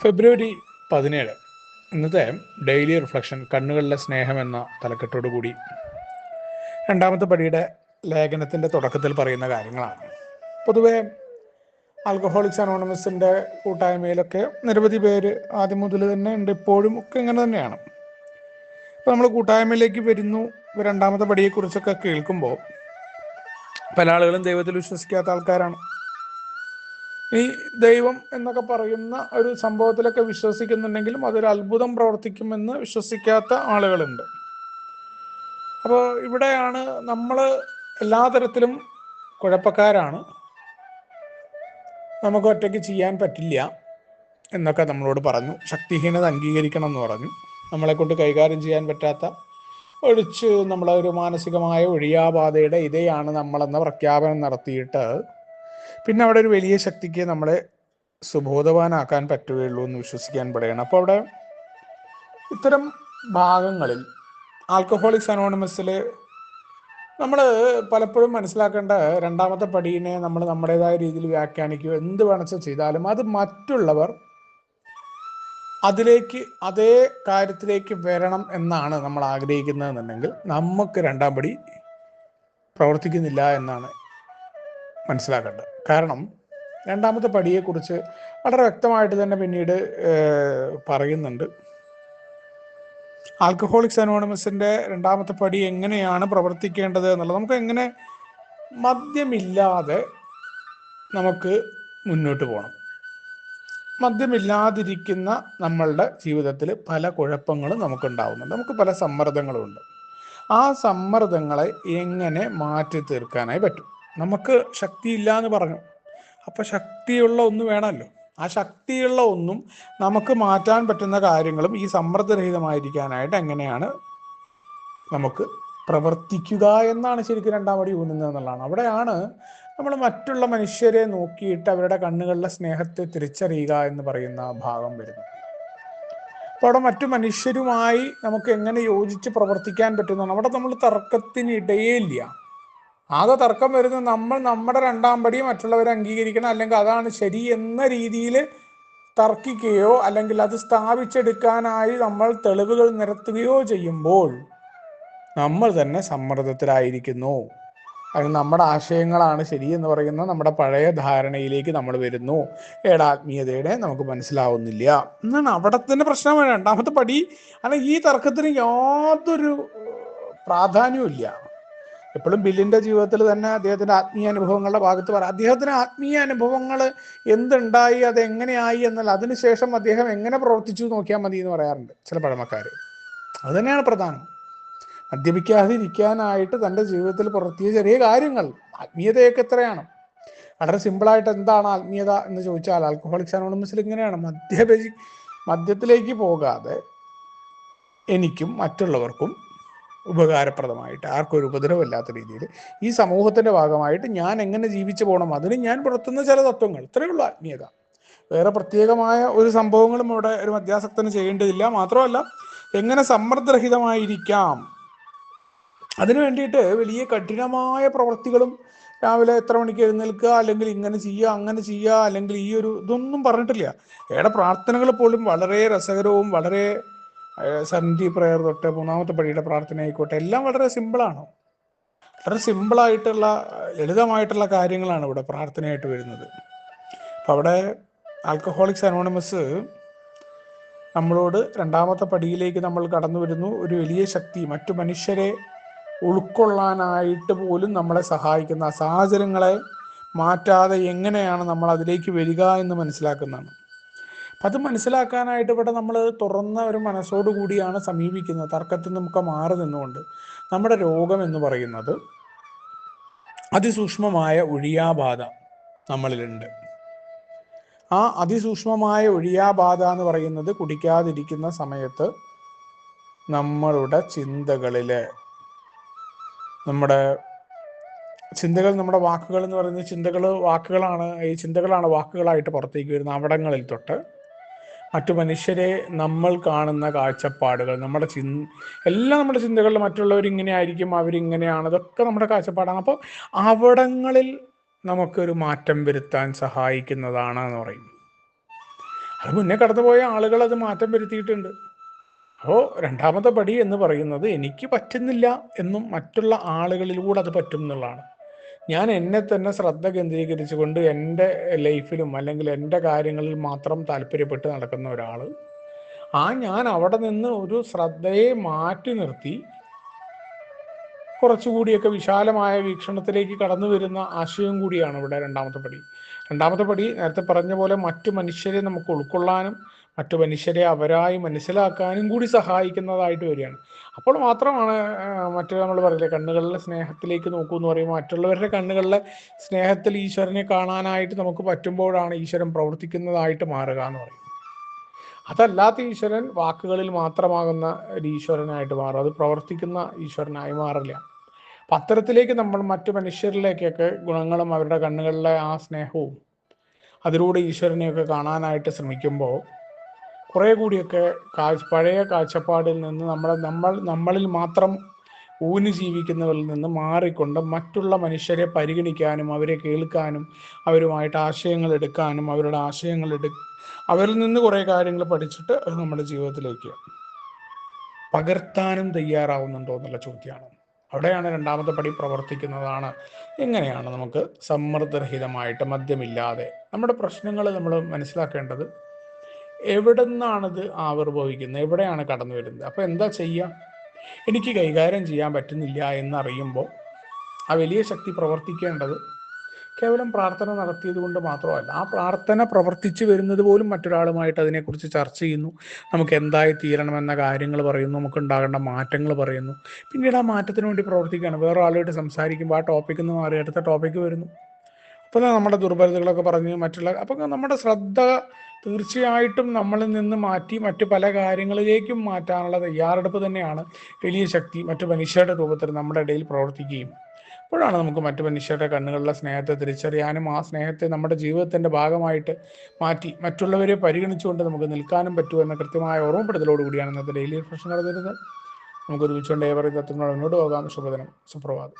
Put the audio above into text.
ഫെബ്രുവരി 17 ഇന്നത്തെ daily reflection കണ്ണുകളിലെ സ്നേഹം എന്ന തലക്കെട്ടോടു കൂടി രണ്ടാമത്തെ പടിയുടെ ലേഖനത്തിൻ്റെ തുടക്കത്തിൽ പറയുന്ന കാര്യങ്ങളാണ്. പൊതുവെ ആൽക്കഹോളിക്സ് അനോണിമസിൻ്റെ കൂട്ടായ്മയിലൊക്കെ നിരവധി പേര് ആദ്യം മുതൽ തന്നെ ഉണ്ട്, ഇപ്പോഴും ഒക്കെ ഇങ്ങനെ തന്നെയാണ്. അപ്പോൾ നമ്മൾ കൂട്ടായ്മയിലേക്ക് വരുന്നു. രണ്ടാമത്തെ പടിയെക്കുറിച്ചൊക്കെ കേൾക്കുമ്പോൾ പല ആളുകളും ദൈവത്തിൽ വിശ്വസിക്കാത്ത ആൾക്കാരാണ്. ഈ ദൈവം എന്നൊക്കെ പറയുന്ന ഒരു സംഭവത്തിലൊക്കെ വിശ്വസിക്കുന്നുണ്ടെങ്കിലും അതൊരു അത്ഭുതം പ്രവർത്തിക്കുമെന്ന് വിശ്വസിക്കാത്ത ആളുകളുണ്ട്. അപ്പോൾ ഇവിടെയാണ് നമ്മൾ എല്ലാ തരത്തിലും കുഴപ്പക്കാരാണ്, നമുക്ക് ഒറ്റയ്ക്ക് ചെയ്യാൻ പറ്റില്ല എന്നൊക്കെ നമ്മളോട് പറഞ്ഞു. ശക്തിഹീനത അംഗീകരിക്കണം എന്ന് പറഞ്ഞു. നമ്മളെക്കൊണ്ട് കൈകാര്യം ചെയ്യാൻ പറ്റാത്ത ഒഴിച്ച് നമ്മളെ ഒരു മാനസികമായ ഒഴിയാബാധയുടെ ഇതയാണ് നമ്മളെന്ന പ്രഖ്യാപനം നടത്തിയിട്ട് പിന്നെ അവിടെ ഒരു വലിയ ശക്തിക്ക് നമ്മളെ സുബോധവാനാക്കാൻ പറ്റുകയുള്ളൂ എന്ന് വിശ്വസിക്കാൻ പെടുകയാണ്. അപ്പോൾ അവിടെ ഇത്തരം ഭാഗങ്ങളിൽ ആൽക്കഹോളിക്സ് അനോണിമസിൽ നമ്മൾ പലപ്പോഴും മനസ്സിലാക്കേണ്ട രണ്ടാമത്തെ പടീനെ നമ്മൾ നമ്മുടേതായ രീതിയിൽ വ്യാഖ്യാനിക്കുക എന്ത് വേണമെന്ന് ചെയ്താലും അത് മറ്റുള്ളവർ അതിലേക്ക് അതേ കാര്യത്തിലേക്ക് വരണം എന്നാണ് നമ്മൾ ആഗ്രഹിക്കുന്നതെന്നുണ്ടെങ്കിൽ നമുക്ക് രണ്ടാം പടി പ്രവർത്തിക്കുന്നില്ല എന്നാണ് മനസ്സിലാക്കേണ്ടത്. കാരണം രണ്ടാമത്തെ പടിയെക്കുറിച്ച് വളരെ വ്യക്തമായിട്ട് തന്നെ പിന്നീട് പറയുന്നുണ്ട്. ആൽക്കഹോളിക്സ് അനോണിമസിൻ്റെ രണ്ടാമത്തെ പടി എങ്ങനെയാണ് പ്രവർത്തിക്കേണ്ടത് എന്നുള്ളത്, നമുക്ക് എങ്ങനെ മദ്യമില്ലാതെ നമുക്ക് മുന്നോട്ട് പോകണം. മദ്യമില്ലാതിരിക്കുന്ന നമ്മളുടെ ജീവിതത്തിൽ പല കുഴപ്പങ്ങളും നമുക്കുണ്ടാവുന്നുണ്ട്, നമുക്ക് പല സമ്മർദ്ദങ്ങളുമുണ്ട്. ആ സമ്മർദ്ദങ്ങളെ എങ്ങനെ മാറ്റി തീർക്കാനായി പറ്റും? നമുക്ക് ശക്തിയില്ല എന്ന് പറഞ്ഞു, അപ്പോൾ ശക്തിയുള്ള ഒന്ന് വേണമല്ലോ. ആ ശക്തിയുള്ള ഒന്നും നമുക്ക് മാറ്റാൻ പറ്റുന്ന കാര്യങ്ങളും ഈ സമ്മർദ്ദരഹിതമായിരിക്കാനായിട്ട് എങ്ങനെയാണ് നമുക്ക് പ്രവർത്തിക്കുക എന്നാണ് ശരിക്കും രണ്ടാം പടി ഊന്നുന്നത് എന്നുള്ളതാണ്. അവിടെയാണ് നമ്മൾ മറ്റുള്ള മനുഷ്യരെ നോക്കിയിട്ട് അവരുടെ കണ്ണുകളിലെ സ്നേഹത്തെ തിരിച്ചറിയുക എന്ന് പറയുന്ന ഭാഗം വരുന്നത്. അപ്പോൾ അവിടെ മറ്റു മനുഷ്യരുമായി നമുക്ക് എങ്ങനെ യോജിച്ച് പ്രവർത്തിക്കാൻ പറ്റുന്നതാണ്. അവിടെ നമ്മൾ തർക്കത്തിനിടയേ ഇല്ല. ആകെ തർക്കം വരുന്നത് നമ്മൾ നമ്മുടെ രണ്ടാം പടി മറ്റുള്ളവരെ അംഗീകരിക്കണം, അല്ലെങ്കിൽ അതാണ് ശരി എന്ന രീതിയിൽ തർക്കിക്കുകയോ അല്ലെങ്കിൽ അത് സ്ഥാപിച്ചെടുക്കാനായി നമ്മൾ തെളിവുകൾ നിരത്തുകയോ ചെയ്യുമ്പോൾ നമ്മൾ തന്നെ സമ്മർദ്ദത്തിലായിരിക്കുന്നു. അതിന് നമ്മുടെ ആശയങ്ങളാണ് ശരിയെന്ന് പറയുന്ന നമ്മുടെ പഴയ ധാരണയിലേക്ക് നമ്മൾ വരുന്നു. ആത്മീയതയുടെ നമുക്ക് മനസ്സിലാവുന്നില്ല എന്നാണ് അവിടെ തന്നെ പ്രശ്നമാണ്. രണ്ടാമത്തെ പടി അല്ല, ഈ തർക്കത്തിന് യാതൊരു പ്രാധാന്യവും ഇല്ല. എപ്പോഴും ബില്ലിൻ്റെ ജീവിതത്തിൽ തന്നെ അദ്ദേഹത്തിൻ്റെ ആത്മീയ അനുഭവങ്ങളുടെ ഭാഗത്ത് പറയാം, അദ്ദേഹത്തിന് ആത്മീയ അനുഭവങ്ങൾ എന്തുണ്ടായി, അതെങ്ങനെയായി എന്നാൽ അതിനുശേഷം അദ്ദേഹം എങ്ങനെ പ്രവർത്തിച്ചു നോക്കിയാൽ മതി എന്ന് പറയാറുണ്ട് ചില പഴമക്കാർ. അത് തന്നെയാണ് പ്രധാനം. മദ്യപിക്കാതിരിക്കാനായിട്ട് തൻ്റെ ജീവിതത്തിൽ പുറത്തിയ ചെറിയ കാര്യങ്ങൾ. ആത്മീയതയൊക്കെ എത്രയാണ് വളരെ സിമ്പിളായിട്ട്. എന്താണ് ആത്മീയത എന്ന് ചോദിച്ചാൽ ആൽക്കഹോളിക്സ് അനോണിമസിൽ ഇങ്ങനെയാണ്: മദ്യത്തിലേക്ക് പോകാതെ എനിക്കും മറ്റുള്ളവർക്കും ഉപകാരപ്രദമായിട്ട്, ആർക്കും ഒരു ഉപദ്രവമില്ലാത്ത രീതിയിൽ ഈ സമൂഹത്തിൻ്റെ ഭാഗമായിട്ട് ഞാൻ എങ്ങനെ ജീവിച്ചു പോകണം, അതിന് ഞാൻ പുലർത്തുന്ന ചില തത്വങ്ങൾ. ഇത്രയേ ഉള്ളൂ ആത്മീയത. വേറെ പ്രത്യേകമായ ഒരു സംഭവങ്ങളും ഇവിടെ ഒരു മദ്യാസക്തന് ചെയ്യേണ്ടതില്ല. മാത്രമല്ല, എങ്ങനെ സമ്മർദ്ദരഹിതമായിരിക്കാം, അതിനു വേണ്ടിയിട്ട് വലിയ കഠിനമായ പ്രവൃത്തികളും രാവിലെ എത്ര മണിക്ക് എഴുന്നേൽക്കുക, അല്ലെങ്കിൽ ഇങ്ങനെ ചെയ്യുക അങ്ങനെ ചെയ്യുക, അല്ലെങ്കിൽ ഈ ഒരു ഇതൊന്നും പറഞ്ഞിട്ടില്ല. ഏടെ പ്രാർത്ഥനകൾ പോലും വളരെ രസകരവും വളരെ സന്ധി പ്രയർ തൊട്ട് മൂന്നാമത്തെ പടിയുടെ പ്രാർത്ഥന ആയിക്കോട്ടെ, എല്ലാം വളരെ സിമ്പിളാണ്. വളരെ സിമ്പിളായിട്ടുള്ള ലളിതമായിട്ടുള്ള കാര്യങ്ങളാണ് ഇവിടെ പ്രാർത്ഥനയായിട്ട് വരുന്നത്. അപ്പം അവിടെ ആൽക്കഹോളിക്സ് അനോണിമസ് നമ്മളോട് രണ്ടാമത്തെ പടിയിലേക്ക് നമ്മൾ കടന്നു വരുന്നു. ഒരു വലിയ ശക്തി മറ്റു മനുഷ്യരെ ഉൾക്കൊള്ളാനായിട്ട് പോലും നമ്മളെ സഹായിക്കുന്ന സാഹചര്യങ്ങളെ മാറ്റാതെ എങ്ങനെയാണ് നമ്മൾ അതിലേക്ക് വരിക എന്ന് മനസ്സിലാക്കുന്നതാണ്. അപ്പം അത് മനസ്സിലാക്കാനായിട്ട് ഇവിടെ നമ്മൾ തുറന്ന ഒരു മനസ്സോടു കൂടിയാണ് സമീപിക്കുന്നത്. തർക്കത്തിൽ നമുക്ക് മാറി നിന്നുകൊണ്ട് നമ്മുടെ രോഗം എന്ന് പറയുന്നത് അതിസൂക്ഷ്മമായ ഒഴിയാബാധ നമ്മളിലുണ്ട്. ആ അതിസൂക്ഷ്മമായ ഒഴിയാബാധ എന്ന് പറയുന്നത് കുടിക്കാതിരിക്കുന്ന സമയത്ത് നമ്മളുടെ ചിന്തകളിലെ നമ്മുടെ വാക്കുകൾ എന്ന് പറയുന്നത് വാക്കുകളാണ്. ഈ ചിന്തകളാണ് വാക്കുകളായിട്ട് പുറത്തേക്ക് വരുന്ന അവിടങ്ങളിൽ തൊട്ട് മറ്റു മനുഷ്യരെ നമ്മൾ കാണുന്ന കാഴ്ചപ്പാടുകൾ, എല്ലാം നമ്മുടെ ചിന്തകളിൽ മറ്റുള്ളവരിങ്ങനെ ആയിരിക്കും, അവരിങ്ങനെയാണ്, ഇതൊക്കെ നമ്മുടെ കാഴ്ചപ്പാടാണ്. അപ്പോൾ അവിടങ്ങളിൽ നമുക്കൊരു മാറ്റം വരുത്താൻ സഹായിക്കുന്നതാണ് എന്ന് പറയും. അത് മുന്നേ കടന്നുപോയ ആളുകൾ അത് മാറ്റം വരുത്തിയിട്ടുണ്ട്. അപ്പോൾ രണ്ടാമത്തെ പടി എന്ന് പറയുന്നത് എനിക്ക് പറ്റുന്നില്ല എന്നും മറ്റുള്ള ആളുകളിലൂടെ അത് പറ്റും എന്നുള്ളതാണ്. ഞാൻ എന്നെ തന്നെ ശ്രദ്ധ കേന്ദ്രീകരിച്ചുകൊണ്ട് എൻ്റെ ലൈഫിലും അല്ലെങ്കിൽ എൻ്റെ കാര്യങ്ങളിൽ മാത്രം താല്പര്യപ്പെട്ട് നടക്കുന്ന ഒരാൾ, ഞാൻ അവിടെ നിന്ന് ഒരു ശ്രദ്ധയെ മാറ്റി നിർത്തി കുറച്ചുകൂടിയൊക്കെ വിശാലമായ വീക്ഷണത്തിലേക്ക് കടന്നു വരുന്ന ആശയം കൂടിയാണ് ഇവിടെ രണ്ടാമത്തെ പടി. രണ്ടാമത്തെ പടി നേരത്തെ പറഞ്ഞ പോലെ മറ്റു മനുഷ്യരെ നമുക്ക് ഉൾക്കൊള്ളാനും മറ്റു മനുഷ്യരെ അവരായി മനസ്സിലാക്കാനും കൂടി സഹായിക്കുന്നതായിട്ട് വരികയാണ്. അപ്പോൾ മാത്രമാണ് മറ്റു നമ്മൾ പറയില്ലേ, കണ്ണുകളിലെ സ്നേഹത്തിലേക്ക് നോക്കൂ എന്ന് പറയുമ്പോൾ മറ്റുള്ളവരുടെ കണ്ണുകളിലെ സ്നേഹത്തിൽ ഈശ്വരനെ കാണാനായിട്ട് നമുക്ക് പറ്റുമ്പോഴാണ് ഈശ്വരൻ പ്രവർത്തിക്കുന്നതായിട്ട് മാറുക എന്ന് പറയും. അതല്ലാത്ത ഈശ്വരൻ വാക്കുകളിൽ മാത്രമാകുന്ന ഒരു ഈശ്വരനായിട്ട് മാറും, അത് പ്രവർത്തിക്കുന്ന ഈശ്വരനായി മാറില്ല. അപ്പം അത്തരത്തിലേക്ക് നമ്മൾ മറ്റു മനുഷ്യരിലേക്കൊക്കെ ഗുണങ്ങളും അവരുടെ കണ്ണുകളിലെ ആ സ്നേഹവും അതിലൂടെ ഈശ്വരനെയൊക്കെ കാണാനായിട്ട് ശ്രമിക്കുമ്പോൾ കുറേ കൂടിയൊക്കെ പഴയ കാഴ്ചപ്പാടിൽ നിന്ന് നമ്മളിൽ മാത്രം ഊന്നി ജീവിക്കുന്നവരിൽ നിന്ന് മാറിക്കൊണ്ട് മറ്റുള്ള മനുഷ്യരെ പരിഗണിക്കാനും അവരെ കേൾക്കാനും അവരുമായിട്ട് ആശയങ്ങൾ എടുക്കാനും അവരിൽ നിന്ന് കുറേ കാര്യങ്ങൾ പഠിച്ചിട്ട് അത് നമ്മുടെ ജീവിതത്തിലേക്ക് പകർത്താനും തയ്യാറാവുന്നുണ്ടോ എന്നുള്ള ചോദ്യമാണ്. അവിടെയാണ് രണ്ടാമത്തെ പടി പ്രവർത്തിക്കുന്നതാണ്. എങ്ങനെയാണ് നമുക്ക് സമ്മർദ്ദരഹിതമായിട്ട് മദ്യമില്ലാതെ നമ്മുടെ പ്രശ്നങ്ങൾ നമ്മൾ മനസ്സിലാക്കേണ്ടത് എവിടെ നിന്നാണിത് ആവിർഭവിക്കുന്നത്, എവിടെയാണ് കടന്നു വരുന്നത്. അപ്പോൾ എന്താ ചെയ്യുക? എനിക്ക് കൈകാര്യം ചെയ്യാൻ പറ്റുന്നില്ല എന്നറിയുമ്പോൾ ആ വലിയ ശക്തി പ്രവർത്തിക്കേണ്ടത് കേവലം പ്രാർത്ഥന നടത്തിയത് കൊണ്ട് മാത്രമല്ല, ആ പ്രാർത്ഥന പ്രവർത്തിച്ചു വരുന്നത് പോലും മറ്റൊരാളുമായിട്ട് അതിനെക്കുറിച്ച് ചർച്ച ചെയ്യുന്നു, നമുക്ക് എന്തായി തീരണമെന്ന കാര്യങ്ങൾ പറയുന്നു, നമുക്ക് ഉണ്ടാകേണ്ട മാറ്റങ്ങൾ പറയുന്നു, പിന്നീട് ആ മാറ്റത്തിന് വേണ്ടി പ്രവർത്തിക്കുകയാണ്. വേറെ ആളുമായിട്ട് സംസാരിക്കുമ്പോൾ ആ ടോപ്പിക്കിൽ നിന്ന് മാറി അടുത്ത ടോപ്പിക്ക് വരുന്നു. അപ്പോൾ നമ്മുടെ ദുർബലതകളൊക്കെ പറഞ്ഞ് അപ്പോൾ നമ്മുടെ ശ്രദ്ധ തീർച്ചയായിട്ടും നമ്മളിൽ നിന്ന് മാറ്റി മറ്റു പല കാര്യങ്ങളിലേക്കും മാറ്റാനുള്ള തയ്യാറെടുപ്പ് തന്നെയാണ് വലിയ ശക്തി മറ്റു മനുഷ്യരുടെ രൂപത്തിൽ നമ്മുടെ ഇടയിൽ പ്രവർത്തിക്കുകയും അപ്പോഴാണ് നമുക്ക് മറ്റു മനുഷ്യരുടെ കണ്ണുകളിലെ സ്നേഹത്തെ തിരിച്ചറിയാനും ആ സ്നേഹത്തെ നമ്മുടെ ജീവിതത്തിൻ്റെ ഭാഗമായിട്ട് മാറ്റി മറ്റുള്ളവരെ പരിഗണിച്ചുകൊണ്ട് നമുക്ക് നിൽക്കാനും പറ്റുമെന്ന കൃത്യമായ ഓർമ്മപ്പെടുത്തലോടുകൂടിയാണ് ഇന്നത്തെ ഡെയിലി റിഫ്രഷൻ നടന്നിരുന്നത്. നമുക്ക് ഒരുമിച്ചുകൊണ്ട് ഏവരും തത്വങ്ങളോട് മുന്നോട്ട് പോകാം. ശുഭദിനം, സുപ്രഭാതം.